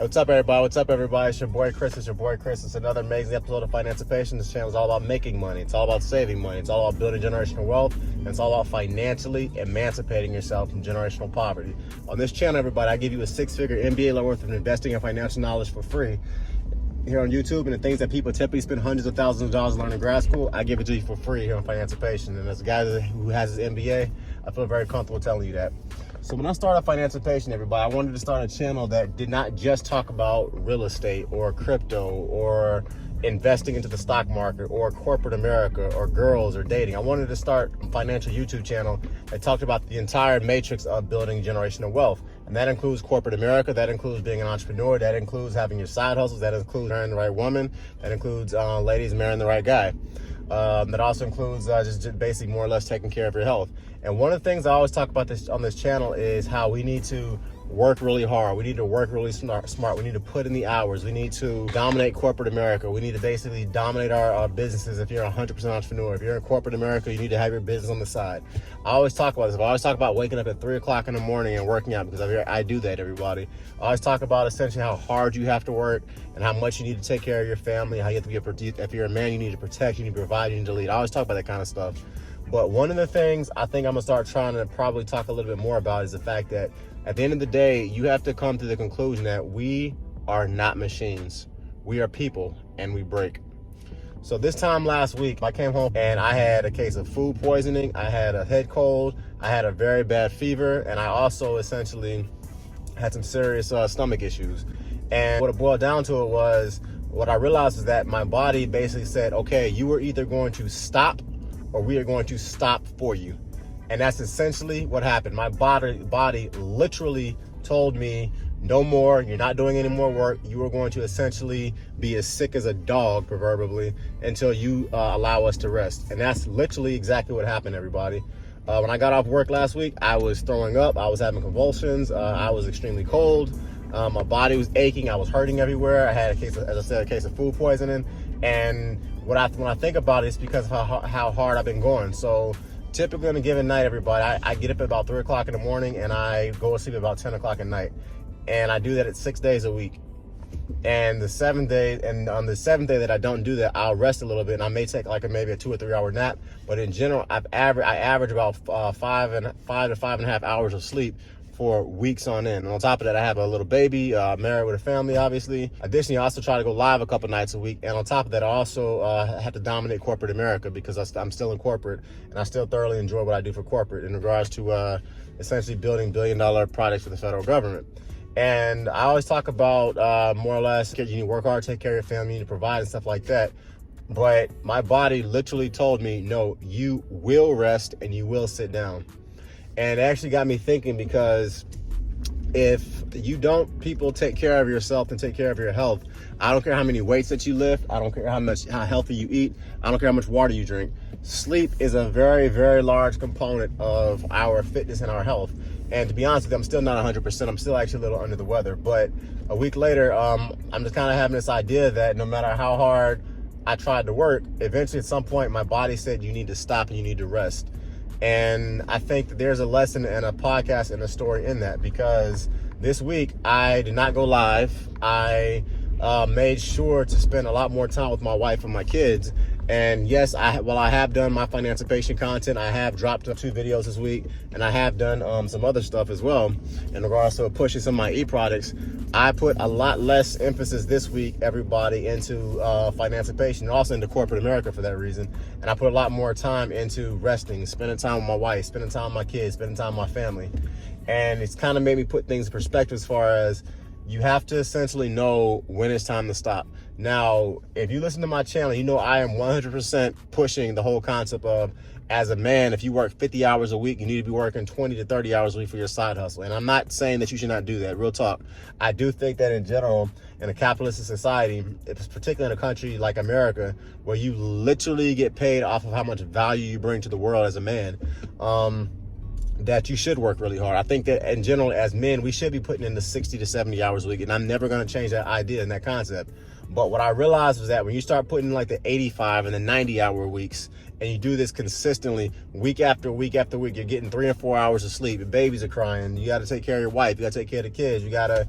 What's up, everybody? What's up, everybody? It's your boy Chris. It's another amazing episode of Financipation. This channel is all about making money. It's all about saving money. It's all about building generational wealth. And it's all about financially emancipating yourself from generational poverty. On this channel, everybody, I give you a six-figure MBA level worth of investing and financial knowledge for free here on YouTube. And the things that people typically spend hundreds of thousands of dollars learning in grad school, I give it to you for free here on Financipation. And as a guy who has his MBA, I feel very comfortable telling you that. So when I started Financipation, everybody, I wanted to start a channel that did not just talk about real estate or crypto or investing into the stock market or corporate America or girls or dating. I wanted to start a financial YouTube channel that talked about the entire matrix of building generational wealth. And that includes corporate America, that includes being an entrepreneur, that includes having your side hustles, that includes marrying the right woman, that includes ladies marrying the right guy. That also includes just basically more or less taking care of your health. And one of the things I always talk about on this channel is how we need to work really hard. We need to work really smart. We need to put in the hours. We need to dominate corporate America. We need to basically dominate our businesses. If you're a 100% entrepreneur, if you're in corporate America, you need to have your business on the side. I always talk about this. I always talk about waking up at 3 o'clock in the morning and working out, because I do that, everybody. I always talk about essentially how hard you have to work and how much you need to take care of your family, how you have to be if you're a man, you need to protect, you need to provide, you need to lead. I always talk about that kind of stuff. But one of the things I think I'm gonna start trying to probably talk a little bit more about is the fact that at the end of the day, you have to come to the conclusion that we are not machines. We are people and we break. So this time last week, I came home and I had a case of food poisoning. I had a head cold. I had a very bad fever. And I also essentially had some serious stomach issues. And what it boiled down to was, what I realized is that my body basically said, okay, you are either going to stop or we are going to stop for you. And that's essentially what happened. My body literally told me, no more, you're not doing any more work. You are going to essentially be as sick as a dog, proverbially, until you allow us to rest. And that's literally exactly what happened, everybody. When I got off work last week, I was throwing up, I was having convulsions, I was extremely cold, my body was aching, I was hurting everywhere. I had a case of food poisoning. And when I think about it, it's because of how hard I've been going. So typically on a given night, everybody, I get up at about 3 o'clock in the morning and I go to sleep at about 10 o'clock at night. And I do that at 6 days a week. And on the seventh day that I don't do that, I'll rest a little bit and I may take maybe a 2 or 3 hour nap. But in general, I average about 5 to 5.5 hours of sleep for weeks on end. And on top of that, I have a little baby, married with a family, obviously. Additionally, I also try to go live a couple nights a week. And on top of that, I also have to dominate corporate America, because I'm still in corporate and I still thoroughly enjoy what I do for corporate in regards to essentially building billion-dollar products for the federal government. And I always talk about more or less, you need to work hard, take care of your family, you need to provide and stuff like that. But my body literally told me, no, you will rest and you will sit down. And it actually got me thinking, because if people take care of yourself and take care of your health, I don't care how many weights that you lift, I don't care how healthy you eat, I don't care how much water you drink. Sleep is a very, very large component of our fitness and our health. And to be honest with you, I'm still not 100%. I'm still actually a little under the weather. But a week later, I'm just kind of having this idea that no matter how hard I tried to work, eventually at some point my body said you need to stop and you need to rest. And I think that there's a lesson and a podcast and a story in that, because this week I did not go live. I made sure to spend a lot more time with my wife and my kids. And yes, while I have done my Financipation content, I have dropped 2 videos this week, and I have done some other stuff as well in regards to pushing some of my e-products. I put a lot less emphasis this week, everybody, into Financipation, and also into corporate America for that reason. And I put a lot more time into resting, spending time with my wife, spending time with my kids, spending time with my family. And it's kind of made me put things in perspective, as far as you have to essentially know when it's time to stop. Now, if you listen to my channel, you know I am 100% pushing the whole concept of, as a man, if you work 50 hours a week, you need to be working 20 to 30 hours a week for your side hustle. And I'm not saying that you should not do that, real talk. I do think that in general, in a capitalistic society, particularly in a country like America, where you literally get paid off of how much value you bring to the world as a man, that you should work really hard. I think that in general, as men, we should be putting in the 60 to 70 hours a week, and I'm never going to change that idea and that concept. But what I realized was that when you start putting like the 85 and the 90-hour weeks, and you do this consistently week after week after week, you're getting 3 or 4 hours of sleep. Your babies are crying. You got to take care of your wife. You got to take care of the kids. You got to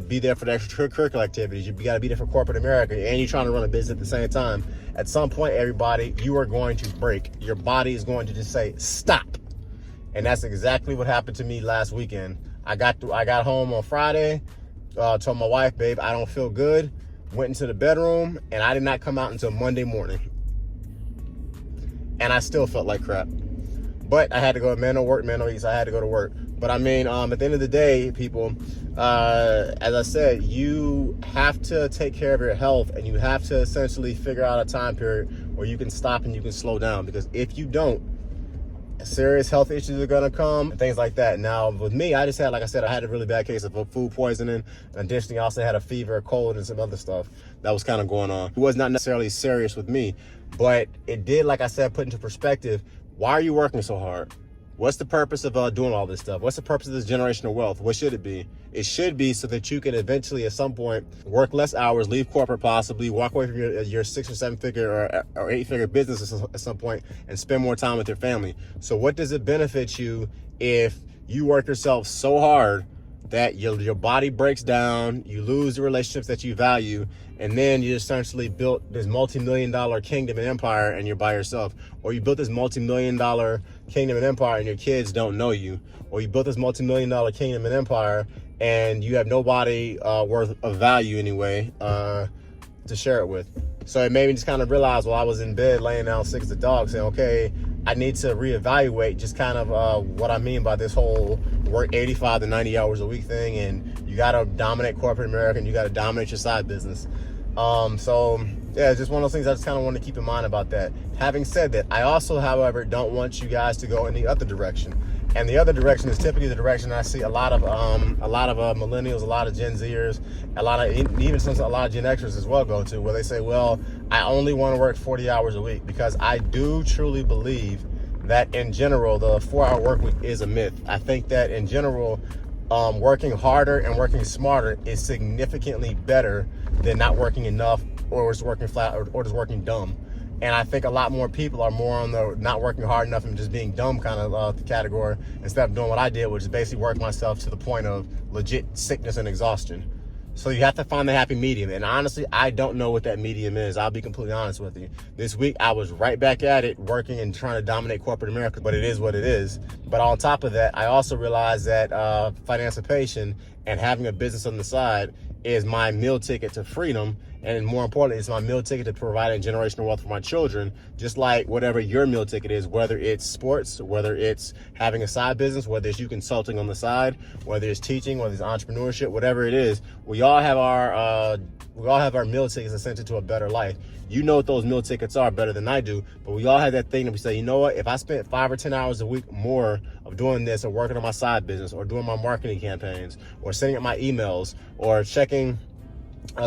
be there for the extracurricular activities. You got to be there for corporate America, and you're trying to run a business at the same time. At some point, everybody, you are going to break. Your body is going to just say, stop. And that's exactly what happened to me last weekend. I got home on Friday, told my wife, babe, I don't feel good. Went into the bedroom, and I did not come out until Monday morning. And I still felt like crap. But I had to go, man, no work, man, no eat, so I had to go to work. But I mean, at the end of the day, people, as I said, you have to take care of your health, and you have to essentially figure out a time period where you can stop and you can slow down. Because if you don't, serious health issues are gonna come and things like that. Now, with me, I just had, like I said, I had a really bad case of food poisoning. And additionally, I also had a fever, a cold, and some other stuff that was kind of going on. It was not necessarily serious with me, but it did, like I said, put into perspective, why are you working so hard? What's the purpose of doing all this stuff? What's the purpose of this generational wealth? What should it be? It should be so that you can eventually, at some point, work less hours, leave corporate possibly, walk away from your 6 or 7 figure or 8 figure business at some point, and spend more time with your family. So what does it benefit you if you work yourself so hard that your body breaks down, you lose the relationships that you value, and then you essentially built this multi-million-dollar kingdom and empire and you're by yourself? Or you built this multi-million-dollar kingdom and empire and your kids don't know you? Or you built this multi-million-dollar kingdom and empire and you have nobody worth of value anyway to share it with? So it made me just kind of realize while I was in bed laying down sick as a dog, saying, okay, I need to reevaluate just kind of what I mean by this whole work 85 to 90 hours a week thing, and you got to dominate corporate America and you got to dominate your side business. So yeah, it's just one of those things I just kind of want to keep in mind about that. Having said that, I also, however, don't want you guys to go in the other direction. And the other direction is typically the direction I see a lot of millennials, a lot of Gen Zers, a lot of Gen Xers as well go to, where they say, well, I only want to work 40 hours a week. Because I do truly believe that in general, the 4-hour work week is a myth. I think that in general, working harder and working smarter is significantly better than not working enough or just working flat or just working dumb. And I think a lot more people are more on the not working hard enough and just being dumb kind of category, instead of doing what I did, which is basically work myself to the point of legit sickness and exhaustion. So you have to find the happy medium. And honestly, I don't know what that medium is. I'll be completely honest with you. This week, I was right back at it, working and trying to dominate corporate America, but it is what it is. But on top of that, I also realized that Financipation and having a business on the side is my meal ticket to freedom. And more importantly, it's my meal ticket to providing generational wealth for my children, just like whatever your meal ticket is, whether it's sports, whether it's having a side business, whether it's you consulting on the side, whether it's teaching, whether it's entrepreneurship, whatever it is. We all have our meal tickets essentially to a better life. You know what those meal tickets are better than I do, but we all have that thing that we say, you know what, if I spent 5 or 10 hours a week more of doing this or working on my side business or doing my marketing campaigns or sending out my emails or checking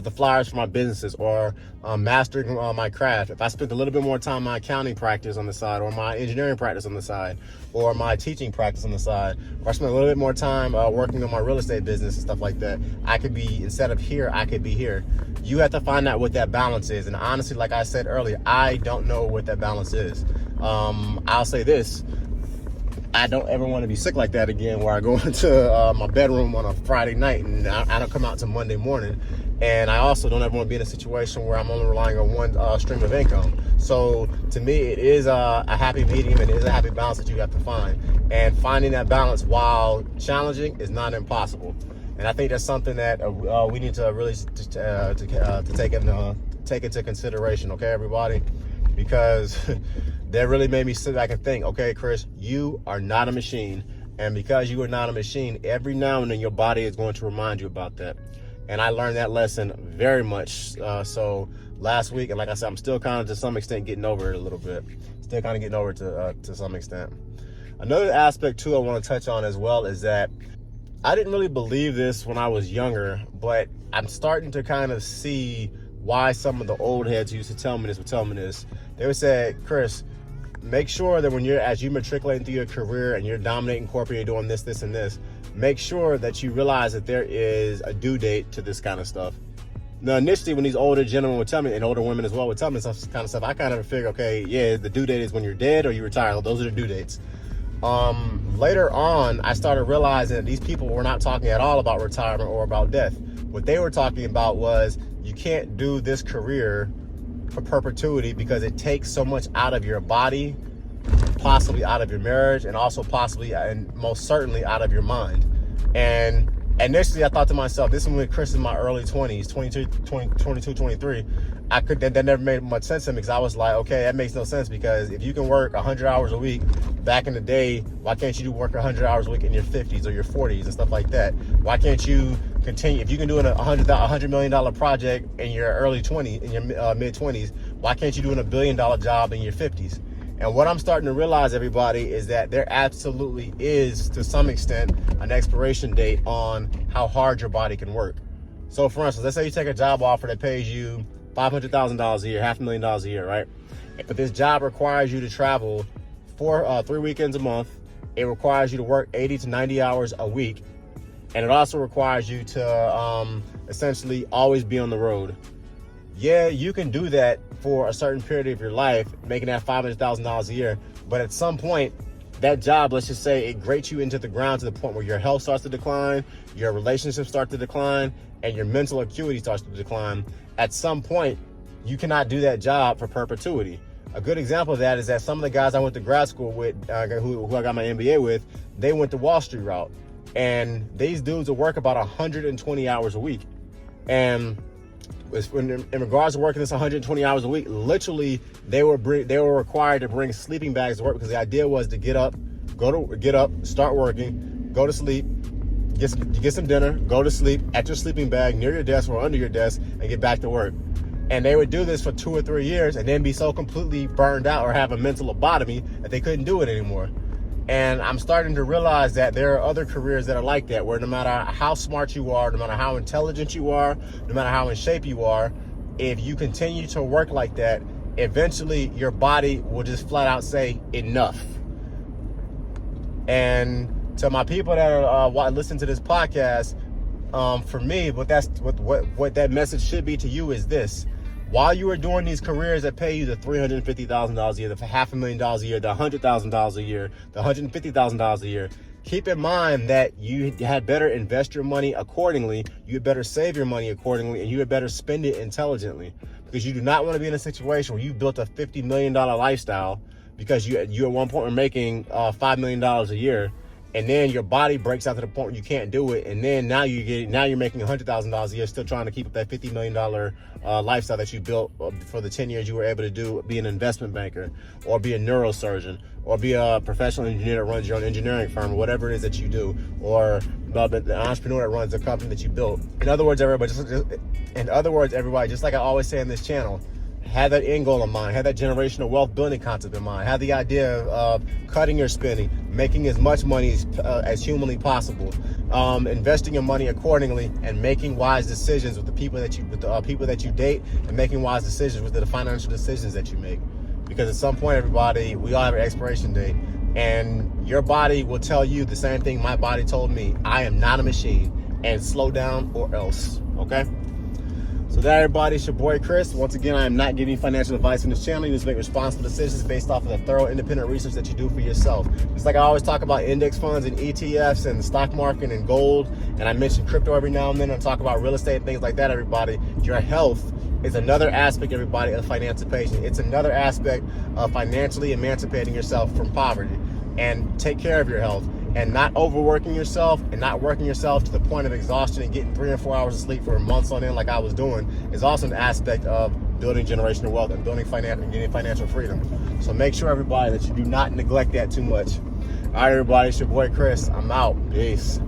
the flyers for my businesses or mastering my craft, if I spent a little bit more time on my accounting practice on the side or my engineering practice on the side or my teaching practice on the side, or I spent a little bit more time working on my real estate business and stuff like that, I could be, instead of here, I could be here. You have to find out what that balance is. And honestly, like I said earlier, I don't know what that balance is. I'll say this. I don't ever want to be sick like that again, where I go into my bedroom on a Friday night and I don't come out until Monday morning. And I also don't ever want to be in a situation where I'm only relying on one stream of income. So to me, it is a happy medium, and it is a happy balance that you have to find. And finding that balance while challenging is not impossible. And I think that's something that we need to really take into consideration, okay, everybody? Because that really made me sit back and think, okay, Chris, you are not a machine. And because you are not a machine, every now and then your body is going to remind you about that. And I learned that lesson very much so last week. And like I said, I'm still kind of to some extent getting over it a little bit. Still kind of getting over it to some extent. Another aspect too I want to touch on as well is that I didn't really believe this when I was younger, but I'm starting to kind of see why some of the old heads who used to tell me this. They would say, Chris, make sure that as you matriculate through your career and you're dominating corporate, you're doing this, and this, make sure that you realize that there is a due date to this kind of stuff. Now, initially, when these older gentlemen would tell me, and older women as well would tell me some kind of stuff, I kind of figure, okay, yeah, the due date is when you're dead or you retire. Those are the due dates. Later on, I started realizing that these people were not talking at all about retirement or about death. What they were talking about was, you can't do this career for perpetuity because it takes so much out of your body, possibly out of your marriage, and also possibly and most certainly out of your mind. And initially, I thought to myself, this is when Chris in my early 20s, 22, 23, that never made much sense to me, because I was like, okay, that makes no sense, because if you can work 100 hours a week back in the day, why can't you work 100 hours a week in your 50s or your 40s and stuff like that? Why can't you continue? If you can do a $100 million project in your early 20s, in your mid 20s, why can't you do a $1 billion job in your 50s? And what I'm starting to realize, everybody, is that there absolutely is, to some extent, an expiration date on how hard your body can work. So, for instance, let's say you take a job offer that pays you $500,000 a year, $500,000 a year, right? But this job requires you to travel 3 weekends a month. It requires you to work 80 to 90 hours a week. And it also requires you to essentially always be on the road. Yeah, you can do that for a certain period of your life, making that $500,000 a year. But at some point, that job, let's just say, it grates you into the ground to the point where your health starts to decline, your relationships start to decline, and your mental acuity starts to decline. At some point, you cannot do that job for perpetuity. A good example of that is that some of the guys I went to grad school with, who I got my MBA with, they went the Wall Street route. And these dudes will work about 120 hours a week. And in regards to working this 120 hours a week, literally they were required to bring sleeping bags to work, because the idea was to get up, start working, go to sleep, get some dinner, go to sleep at your sleeping bag near your desk or under your desk, and get back to work. And they would do this for 2 or 3 years and then be so completely burned out or have a mental lobotomy that they couldn't do it anymore. And I'm starting to realize that there are other careers that are like that, where no matter how smart you are, no matter how intelligent you are, no matter how in shape you are, if you continue to work like that, eventually your body will just flat out say enough. And to my people that are listen to this podcast, for me, what that message should be to you is this: while you are doing these careers that pay you the $350,000 a year, the $500,000 a year, the $100,000 a year, the $150,000 a year, keep in mind that you had better invest your money accordingly, you had better save your money accordingly, and you had better spend it intelligently. Because you do not want to be in a situation where you built a $50 million lifestyle because you at one point were making $5 million a year, and then your body breaks out to the point where you can't do it, and then now you're making $100,000 a year, still trying to keep up that $50 million lifestyle that you built for the 10 years you were able to do, be an investment banker, or be a neurosurgeon, or be a professional engineer that runs your own engineering firm, or whatever it is that you do, or the entrepreneur that runs the company that you built. In other words, everybody, just like I always say in this channel, have that end goal in mind, have that generational wealth building concept in mind, have the idea of cutting your spending, making as much money as humanly possible, investing your money accordingly, and making wise decisions with the people that you date, and making wise decisions with the financial decisions that you make. Because at some point, everybody, we all have an expiration date, and your body will tell you the same thing my body told me: I am not a machine, and slow down or else. Okay. So that, everybody, it's your boy Chris. Once again, I am not giving financial advice on this channel. You just make responsible decisions based off of the thorough independent research that you do for yourself. Just like I always talk about index funds and ETFs and the stock market and gold, and I mention crypto every now and then, and talk about real estate and things like that, everybody. Your health is another aspect, everybody, of Financipation. It's another aspect of financially emancipating yourself from poverty. And take care of your health. And not overworking yourself and not working yourself to the point of exhaustion and getting 3 or 4 hours of sleep for months on end like I was doing is also an aspect of building generational wealth and building and getting financial freedom. So make sure, everybody, that you do not neglect that too much. All right, everybody, it's your boy Chris. I'm out. Peace.